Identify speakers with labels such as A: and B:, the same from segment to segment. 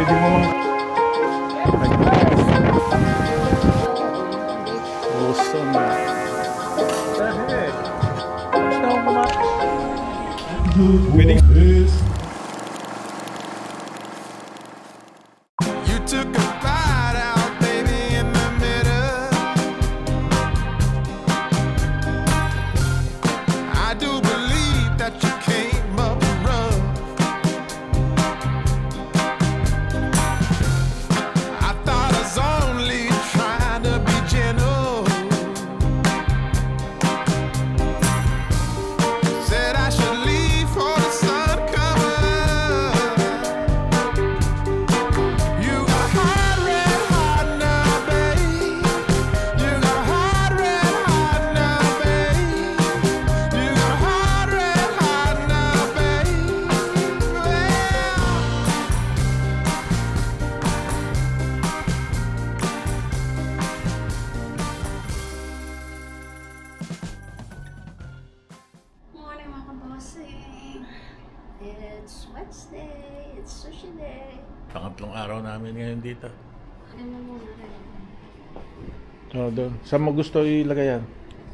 A: Pwede mo mang... Awesome. Pwede...
B: You took a bite out, baby, in the middle. I do believe that you came up rough. I thought I was only trying to be gentle. Said I should leave for the sun coming up. You got a hot red heart now, babe. You got a hot red heart now, babe. You got a hot red heart now, babe.
C: Morning mga kabossing. It's Wednesday. It's sushi day.
A: Pangatlong araw namin ngayon dito.
C: Ano muna rin?
A: Oh, doon. Saan mo gusto ilagay yan?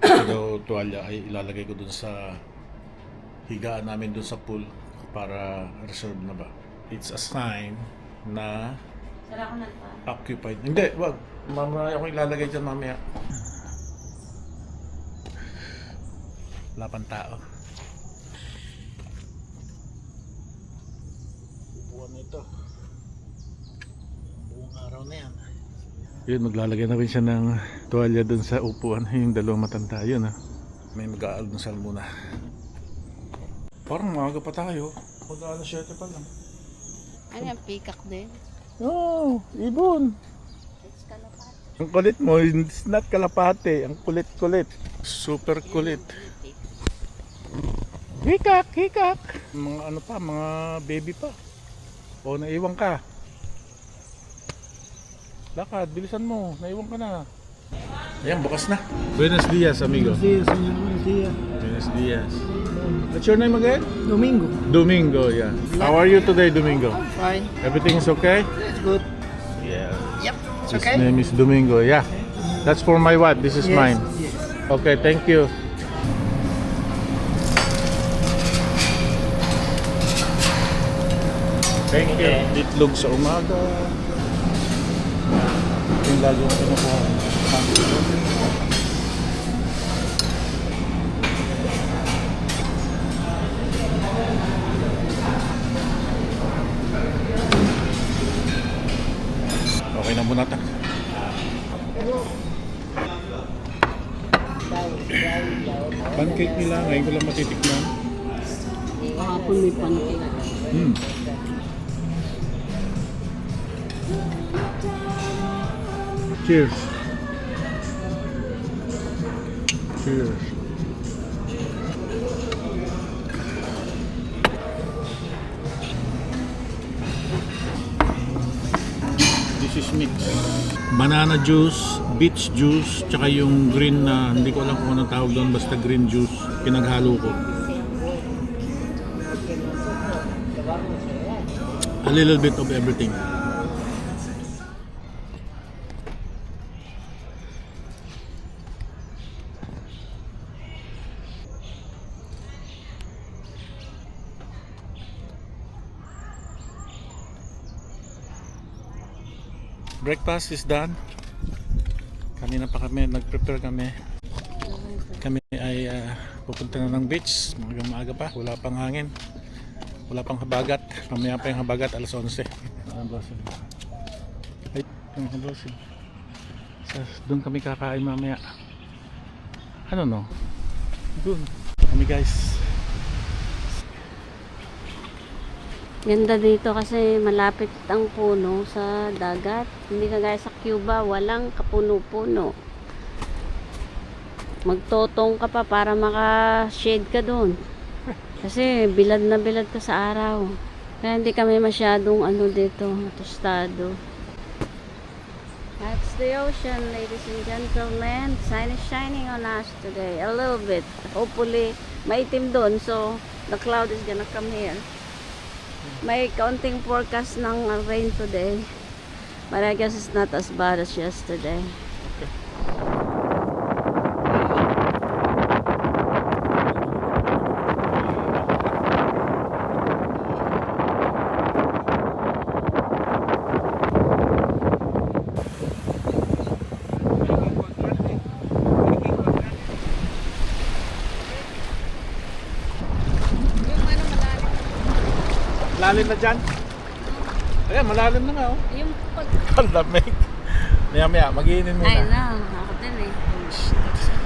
A: Ito, tuwalya ay ilalagay ko doon sa higaan namin doon sa pool para reserve na ba. It's a sign na
C: Sara ko nagpa.
A: occupied. Hindi, wag. Mamaya ako ilalagay dyan mamaya. Wala pang tao. Upuan na ito. Buong araw na yan. Yun, maglalagay na rin siya ng tuwalya dun sa upuan. Yung dalawang matanda yun, ha. May mag-aalmusal muna. Parang maaga pa tayo. Mag-aalas 7 pa lang.
C: Ano yung peacock din?
A: Oh, ibon.
C: It's kalapati.
A: Ang kulit mo, it's not kalapate. Ang kulit-kulit. Super kulit. Hikak, hikak. Mga ano pa, mga baby pa. O, naiwan ka. Lakad, bilisan mo. Naiwan ka na. Ayan, bukas na. Buenos dias, amigo.
D: Buenos días, señor. Buenos días.
A: Buenos dias. What's your name again?
D: Domingo.
A: Domingo, yeah. How are you today, Domingo?
D: Fine.
A: Everything is okay?
D: It's good.
A: Yeah.
D: Yep. It's
A: His
D: okay.
A: name is Domingo, yeah. That's for my wife. This is
D: Yes,
A: mine.
D: Yes.
A: Okay, thank you. Thank you. Itlog sa umaga. Yung lagi yung kinukuha. Okay na muna tayo. Pancake nila, ngayon ko lang matitikman.
C: Kahapon may pancake.
A: Hmm. Cheers. Cheers. This is mix. Banana juice, beach juice, tsaka yung green na hindi ko alam kung anong tawag doon, basta green juice. Pinaghalo ko. A little bit of everything. Breakfast is done. Kanina pa kami, nag-prepare kami. Kami ay pupunta na ng beach. Maaga pa, wala pang hangin. Wala pang habagat. Mamaya pa yung habagat, alas 11. Ay, yung habagat. Doon kami kakain mamaya. Ano no? Doon. Kami guys.
C: Ganda dito kasi malapit ang puno sa dagat. Hindi kagaya sa Cuba, walang kapuno-puno. Magtotong ka pa para maka-shade ka doon. Kasi bilad na bilad ka sa araw. Kaya hindi kami masyadong dito, tostado. That's the ocean, ladies and gentlemen. The sun is shining on us today. A little bit. Hopefully, maitim doon. So, the cloud is gonna come here. May kaunting forecast ng rain today. But I guess it's not as bad as yesterday.
A: Malalim na dyan. Ayan, malalim na nga oh.
C: Yung pag...
A: Ang lamig. Maya, mag-iinin muna.
C: I know. Ako din eh.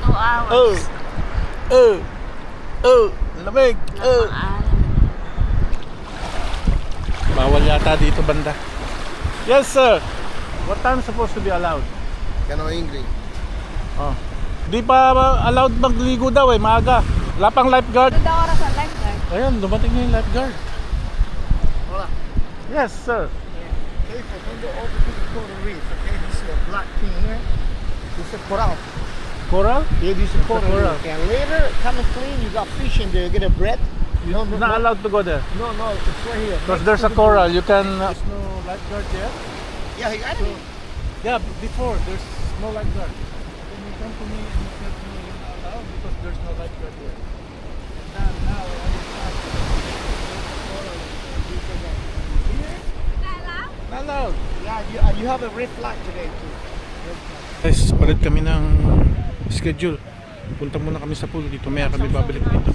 C: 2 hours.
A: Lamig.
C: Napaalam.
A: Bawal yata dito banda. Yes, sir. What time supposed to be allowed?
D: Kano Ingrid?
A: Oh. Di pa allowed magligo daw eh, maaga. Wala pang lifeguard.
C: Ito daw oras sa lifeguard.
A: Ayan, dumating na yung lifeguard.
D: Hola.
A: Yes, sir.
D: Careful, don't go over to the coral reef, okay? This is a black thing here. This is a coral.
A: Coral?
D: Yeah, this is a coral
A: coral.
D: reef. And later, come and clean, you got fish in there, you get a bread. You don't
A: Not allowed to go there.
D: No, it's right here.
A: Because
D: Next
A: there's
D: to
A: a
D: the
A: coral. You can... There's no lifeguard there?
D: pool. Yeah, he got it.
A: Yeah, before there's no lifeguard. Then you come to me and you said no, you're not allowed because there's no lifeguard there. And now I understand. Not allowed.
D: Yeah, you have a red flag today too.
A: Guys, palit kami ng schedule. Punta muna kami sa pool dito. Maya kami babalik dito.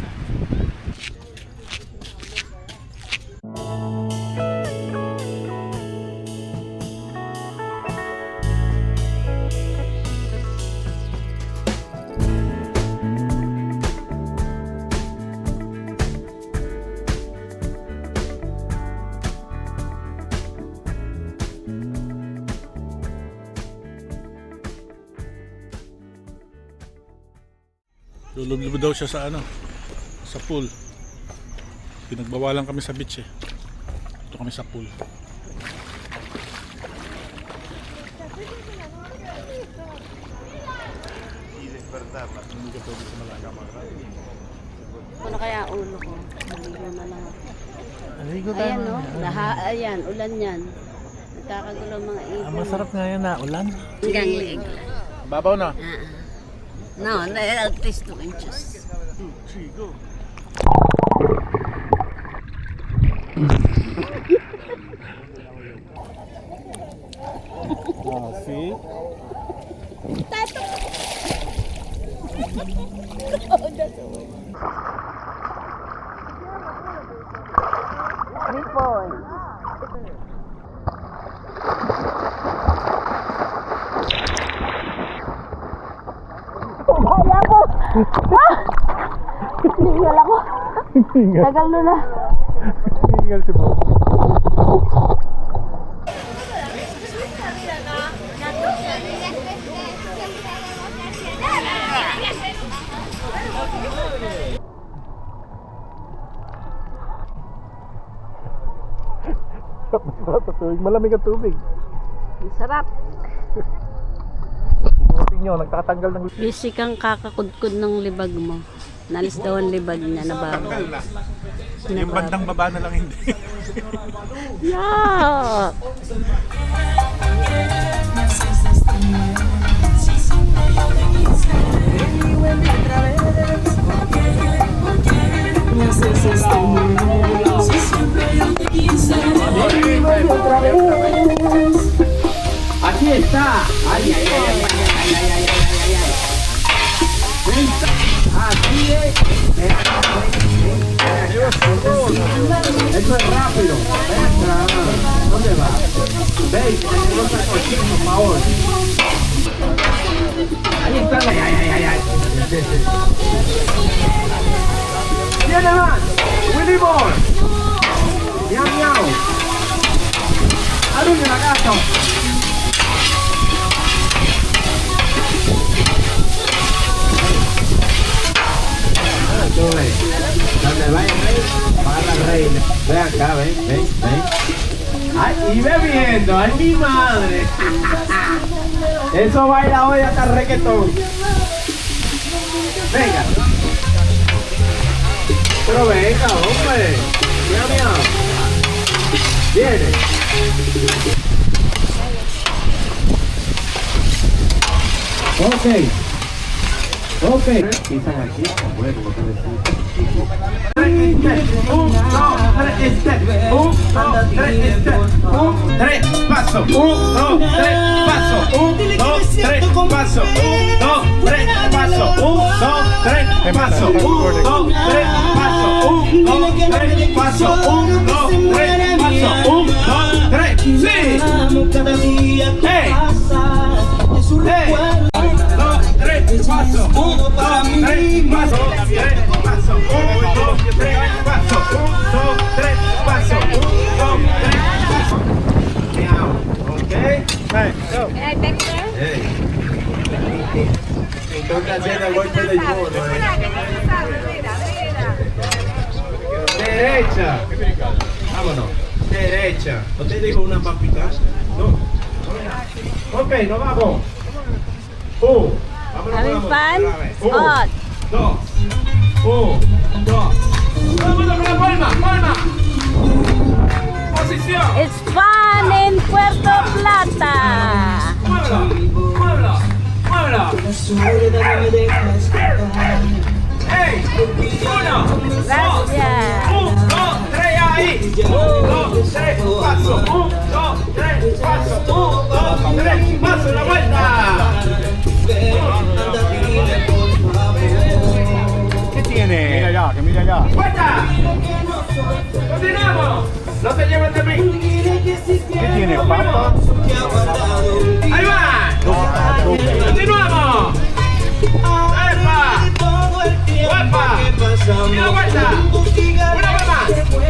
A: Lulublob daw siya sa ano, sa pool. Pinagbawalan kami sa beach eh. Ito kami sa pool.
C: Ano kaya ulo ko? Maligo na lang ako.
A: Aligo
C: Ayan no, ayan, ulan yan. Nagkakagulo mga ibon.
A: Masarap nga yan na ulan.
C: Hanggang leeg.
A: Babaw na.
C: No, at least 2 inches.
A: See?
C: Tinggal ako. Tagal na.
A: Tinggal si Bob. Malamig ang tubig.
C: Sarap.
A: Sinuting nyo, nagtatanggal ng...
C: Busy kang kakakudkud ng libag mo. Nalis daw ang libag niya, nababaw.
A: Yung bandang baba na lang hindi.
C: Yeah!
E: Aquí está. Ay, ay, ay, ay, ay, ay, ay, ay, ay, ay. Así es. Eso es rápido. Venga. ¿Dónde va? Veis, tenemos otra cocina, por favor. Ahí está. Ay, ay, ay, ay, ay. ¿Tiene más? Willy Boy. Miau, miau. Abre la casa. Donde vaya el rey, para la reina. Ve acá, ven. Ay, y bebiendo, ay mi madre. Eso baila hoy hasta reggaetón. Venga. Pero venga, hombre. Miau, miau. Viene. Ok. Ok. Empiezan aquí, bueno, como te decía. 1, 2, 3, step. 1, 2, 3, step. 1, 3, paso. 1, 2, 3, paso. 1, 2, 3, paso. 1, 2, 3, paso. 1, 2, 3, paso. 1, 2, 3, paso. 1, 2, 3, paso. 1, 2, 3, paso. 1, 2, 3, sí.
F: Cada día que
E: Hey.
F: pasa es un
E: Hey.
F: recuerdo.
E: 2, 3, paso. 1, 2, 3, paso. 3, paso. 1, 2, 3, paso. 1, 2, 3, paso. 1, 2, 3, paso. Meow. Okay?
A: Hey, go.
E: Hey. Toca hacer el golpe del mono. Derecha. Vámonos. Derecha. ¿No te dijo una papita? No. Ok, nos vamos. Vámonos.
C: Having fun?
E: Uno,
C: On.
E: 2. 1, 2. Vámonos con la palma. Palma. Posición.
C: It's fun in Puerto Plata.
E: Muévelo. Muévelo. Muévelo.
F: La soledad me deja escapar.
E: ¡Ey! ¡Uno!
C: Gracias.
E: 1, 2, 3, ahí. 1, 2, 3, paso. 1, 2, 3, paso. 1, 2, 3, paso. La vuelta.
F: Anda, dile por favor.
E: ¿Qué tiene?
A: Mira allá, que mira allá.
E: ¡Vuelta! ¡Continuamos! No te lleves de mí.
F: Dile que si
A: ¿Qué tiene, papa?
F: que ha guardado un día.
E: ¡Ahí va! ¡Continuamos! ¡Epa!
F: Todo el tiempo
E: ¡Epa!
F: que pasamos
E: ¡Y la vuelta!
F: juntos, diga
E: ¡Una vez más! 1,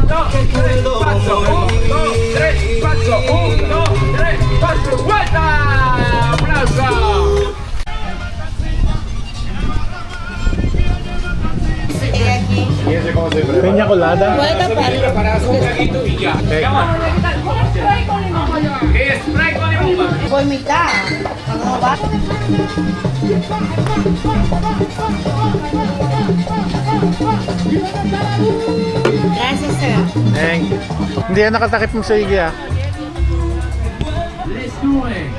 E: 2, 3, paso. 1, 2, 3, paso. 1, 2, 3, paso. ¡Vuelta! ¡Aplauso!
A: Peña colada.
E: Spray con limón.
G: Por mitad. ¿Cómo va? Gracias, sir.
A: Thank you. Hindi yan nakatakip mo sa igi ah.
E: Let's do it.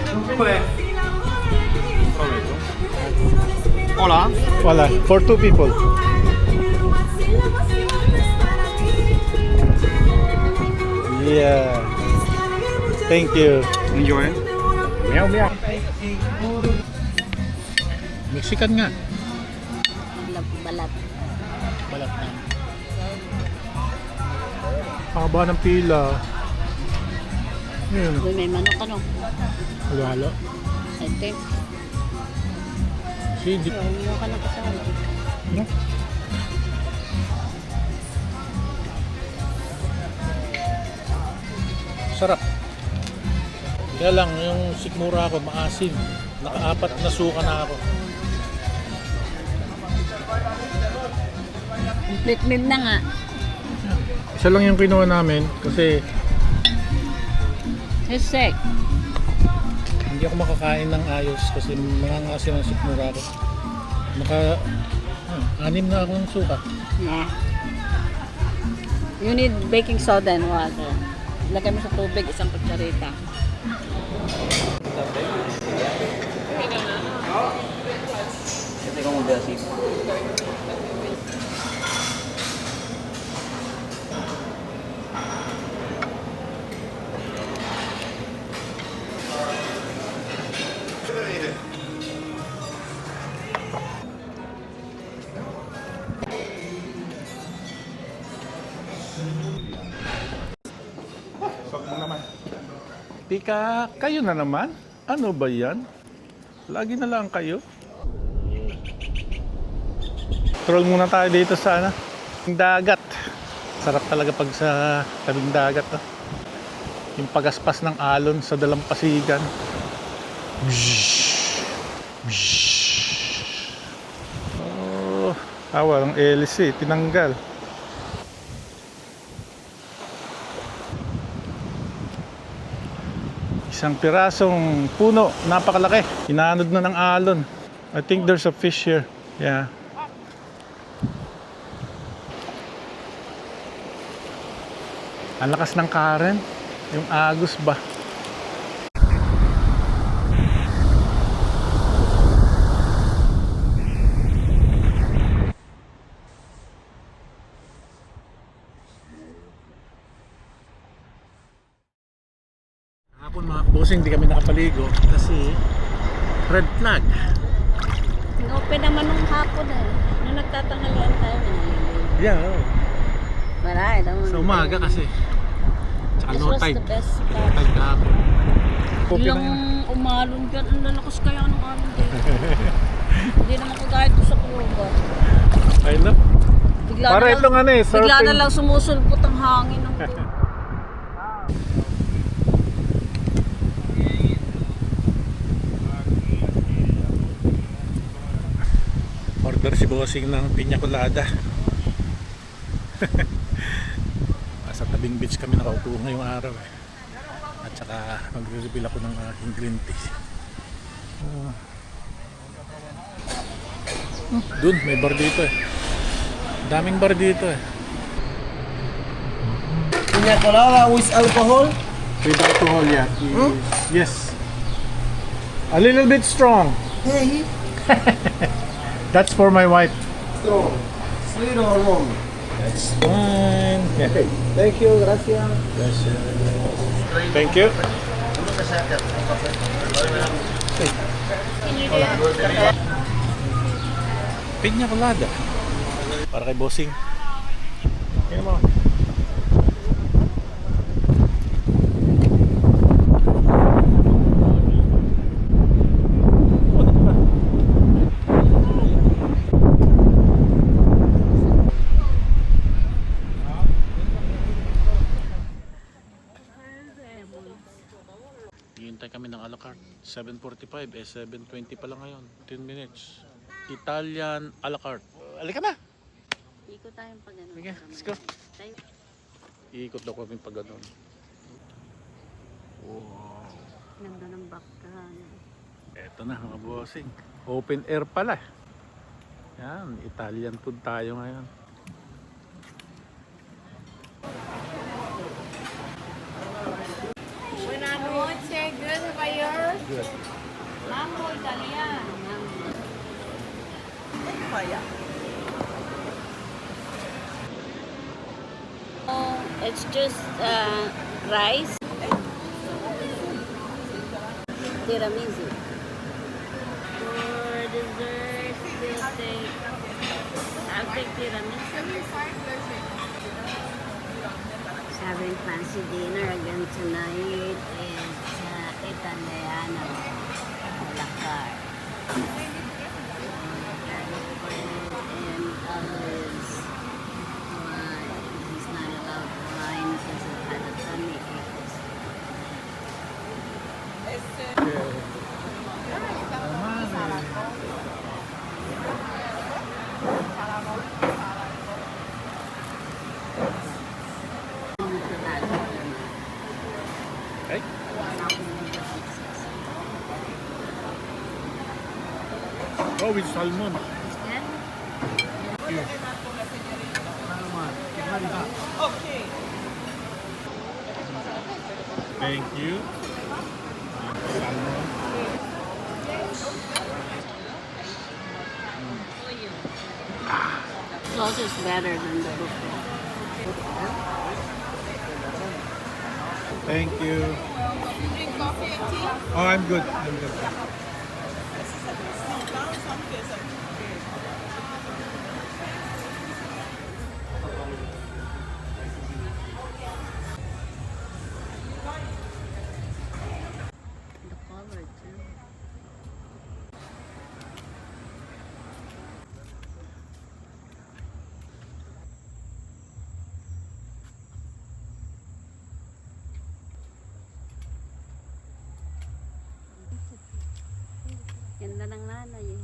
A: Wala. For 2 people. Yeah. Thank you. Enjoy. Meow meow. Mexican nga.
C: Balat.
A: Balat na. Haba ng pila. Yun.
C: Uy, may manok ano?
A: Halo-halo.
C: I think.
A: Hindi.
C: Huwag ka na kasama.
A: No? Sarap. Kaya lang, yung sikmura ako maasim. Naka-4 na suka na ako.
C: Complete meal na nga.
A: Isa lang yung kinuha namin kasi
C: He's sick.
A: hindi ako makakain ng ayos kasi mangangasim ang sikmura ko. 6 na ako ng suka.
C: Nah. You need baking soda and water. Lagay mo sa tubig, 1 kutsarita.
A: Tika, kayo na naman? Ano ba yan? Lagi na lang kayo? Troll muna tayo dito sa dagat. Sarap talaga pag sa tabing dagat. No? Yung pagaspas ng alon sa dalampasigan. Oh, walang hélice, tinanggal. Isang pirasong puno, napakalaki. Inaanod na ng alon. I think there's a fish here. Yeah. Ang lakas ng current. Yung agos ba? Hapon mga bossing, hindi kami nakapaligo kasi red flag.
C: Open naman nung hapon eh. Nung nagtatanghalian tayo, naliligo.
A: Yeah, oh.
C: Maray, naman.
A: Sa umaga kasi. Tsaka
C: This
A: low
C: was
A: tide.
C: the best
A: Low
C: part.
A: tide kahapon. Kopi
C: Ilang
A: lang yan.
C: umalon dyan. Ang lalakas kaya ng alon dito. Hindi naman kagaya doon sa Kuloba.
A: I know.
C: Bigla
A: Para
C: na lang,
A: itong ano eh,
C: bigla na
A: surfing.
C: lang sumusulpot ang hangin ng doon.
A: Order si bossing ng piña colada. Sa tabing beach kami nakaupo ngayong araw eh. At saka magre-refill ako ng aking green tea. Dun, may bar dito eh. Daming bar dito eh.
F: Piña colada with alcohol.
A: With alcohol, yeah. Yes. A little bit strong.
F: Hey,
A: That's for my wife.
F: strong. Sweet or warm?
A: That's fine.
F: Okay. Thank you, gracias.
A: Thank you. Piña colada. Para kay bossing. Tingnan mo. Hihintay kami ng a la carte. 7:45 eh 7:20 pa lang ngayon. 10 minutes. Italian a la carte. Alika na.
C: Ikot tayong pag ano.
A: Sige, let's go. Iikot daw kami pag ganun. Wow.
C: Ganda ng bakkan.
A: Eto na mga bossing. Open air pala. Yan, Italian food tayo ngayon.
G: Buenas noches, good, how are you?
A: Good.
C: Mambo Italian. Oh, it's just rice. Tiramisu. For dessert, we'll take. I'll take tiramisu. Having fancy dinner again tonight. It's Italiano. A la carte. And olives. Wine. He's not allowed wine because it had a tummy ache.
A: Okay. Oh, with salmon. Thank you. Thank you. Salmon.
C: Sauce is better than the buffet.
A: Thank you. Oh, I'm good. I'm good.
C: The color too. Ganda ng nanay eh.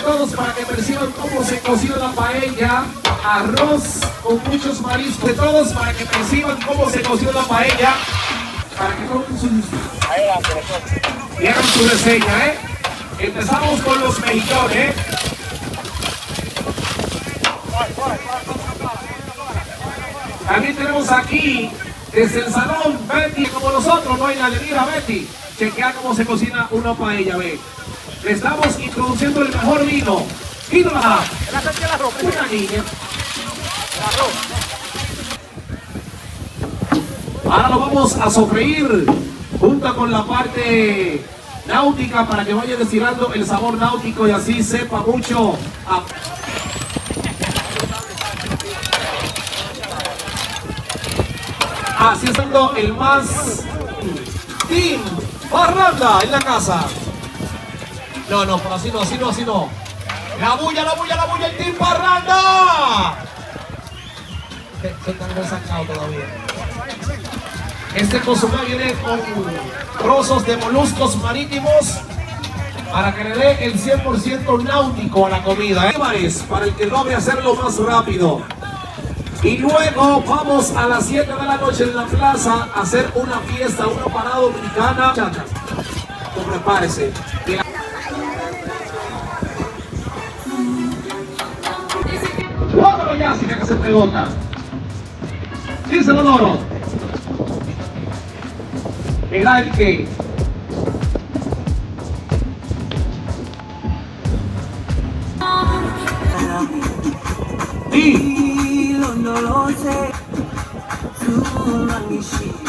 E: Todos para que perciban cómo se coció la paella, arroz con muchos mariscos. De todos para que perciban cómo se coció la paella, para que tomen dieron su reseña, ¿eh? Empezamos con los mexicanos, También tenemos aquí, desde el salón, Betty, como nosotros, no hay nadie. Mira, Betty, chequea cómo se cocina una paella, ve. Le estamos introduciendo el mejor vino. Vino la una niña. Ahora lo vamos a sofreír junto con la parte náutica para que vaya destilando el sabor náutico y así sepa mucho a... Así estando el más Team Parranda en la casa. No, pero así no. La bulla, el Team Parranda. Se están resacado todavía. Este consomé viene con trozos de moluscos marítimos para que le dé el 100% náutico a la comida. Para el que logre hacerlo más rápido. Y luego vamos a las 7 de la noche en la plaza a hacer una fiesta, una parada dominicana. Pues prepárese. ¡Vámonos ya, si que se pregunta! Díselo, Loro. Mira el que...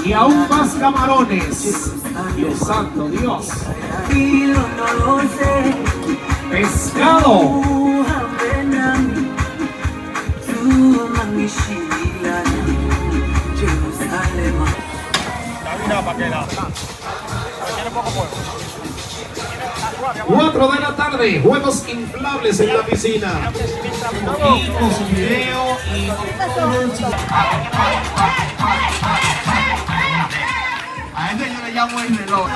E: Y aún más camarones. Dios santo, Dios. Pescado. Cuatro de la tarde, juegos inflables en la piscina. Y con su video y...
F: A ese yo le llamo el reloj.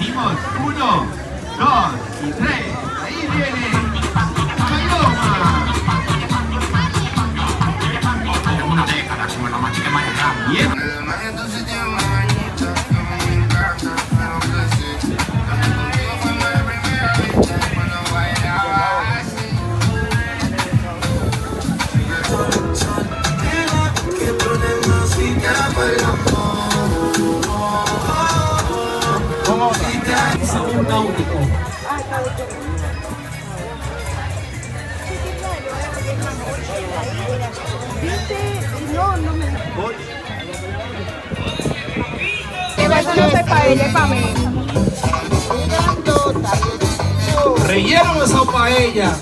B: Dimos 1, 2 y 3. Ahí viene. Paloma. Una década, como la machica más grande.
E: saong nautiko. Relleno de esa paella.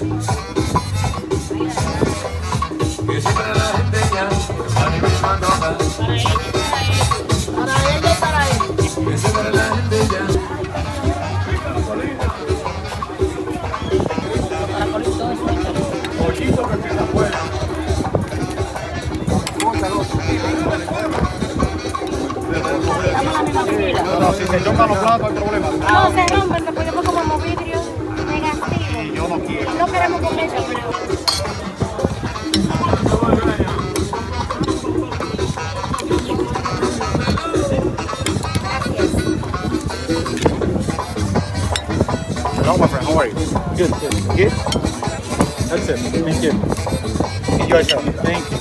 F: Ese para la gente ya, para mi mandona. Ese para la gente ya. Pollito que empieza afuera.
D: No, si se chocan los platos hay problema.
G: No se rompen, lo ponemos como vidrio negativo.
D: Yo no quiero.
G: No queremos comer eso.
D: Hello, my friend. How are you?
A: Good, good.
D: Good.
A: That's it. Thank you.
D: Enjoy yourself.
A: Thank you.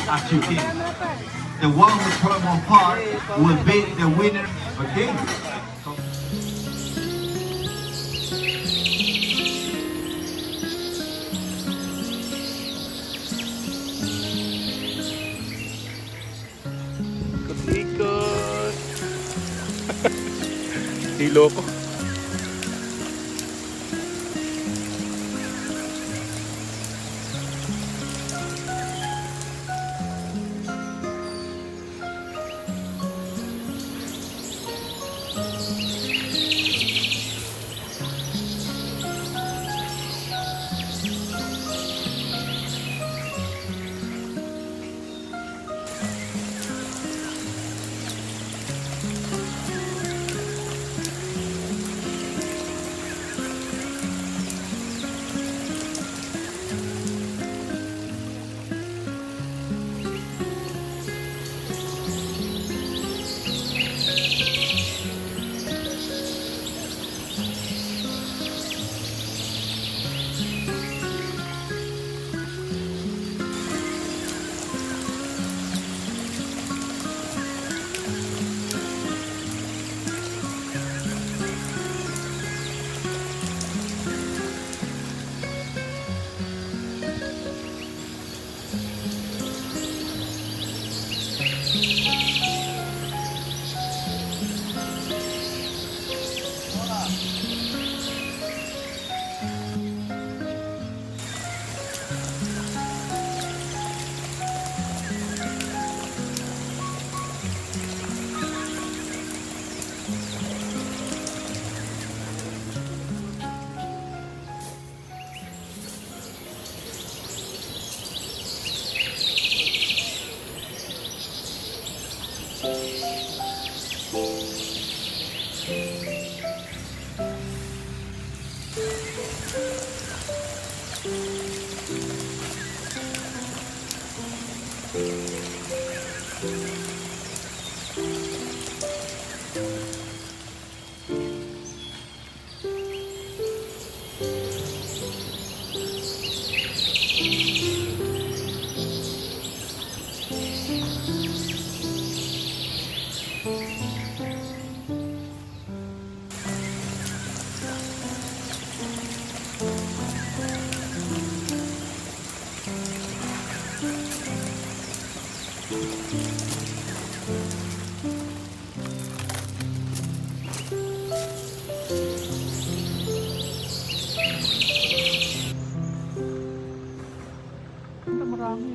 F: As you can. The one with purple part will be the winner. Okay?
A: Ikot-ikot. Hilo ko.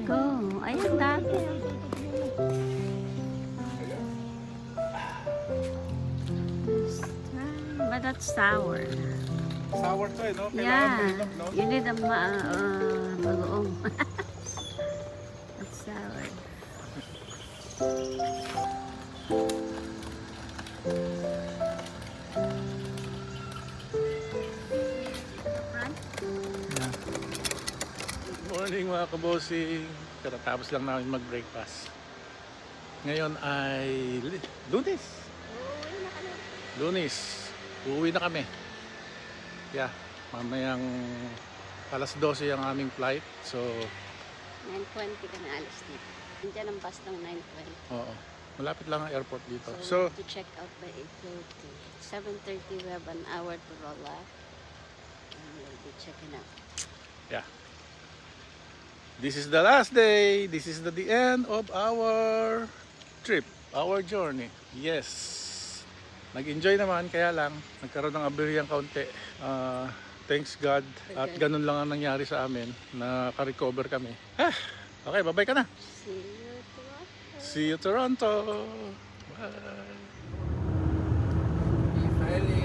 C: Go. Ayan, dati. But that's sour.
A: Sour to eh, no?
C: Yeah.
A: Mainom, no?
C: You need a bagoong. That's sour.
A: Good morning mga kabosing. Katatapos lang namin mag-breakfast. Ngayon ay Lunes. Lunes. Uuwi na kami. Yeah. Mamayang alas 12 ang aming flight. So,
C: 9:20 ka na alas dito. Nandiyan ang bus ng 9:20.
A: oo. Malapit lang ang airport dito.
C: So, we
A: So,
C: have to check out by 8:30. 7:30 we have an hour to roll up. And we'll be checking out.
A: yeah. This is the last day. This is the end of our trip, our journey. Yes. Nag-enjoy naman, kaya lang nagkaroon ng aberiyang kaunti. Thanks God. At ganun lang ang nangyari sa amin. Naka-recover kami. Okay, bye-bye ka na.
C: See you tomorrow.
A: See you Toronto. Bye.
D: Finally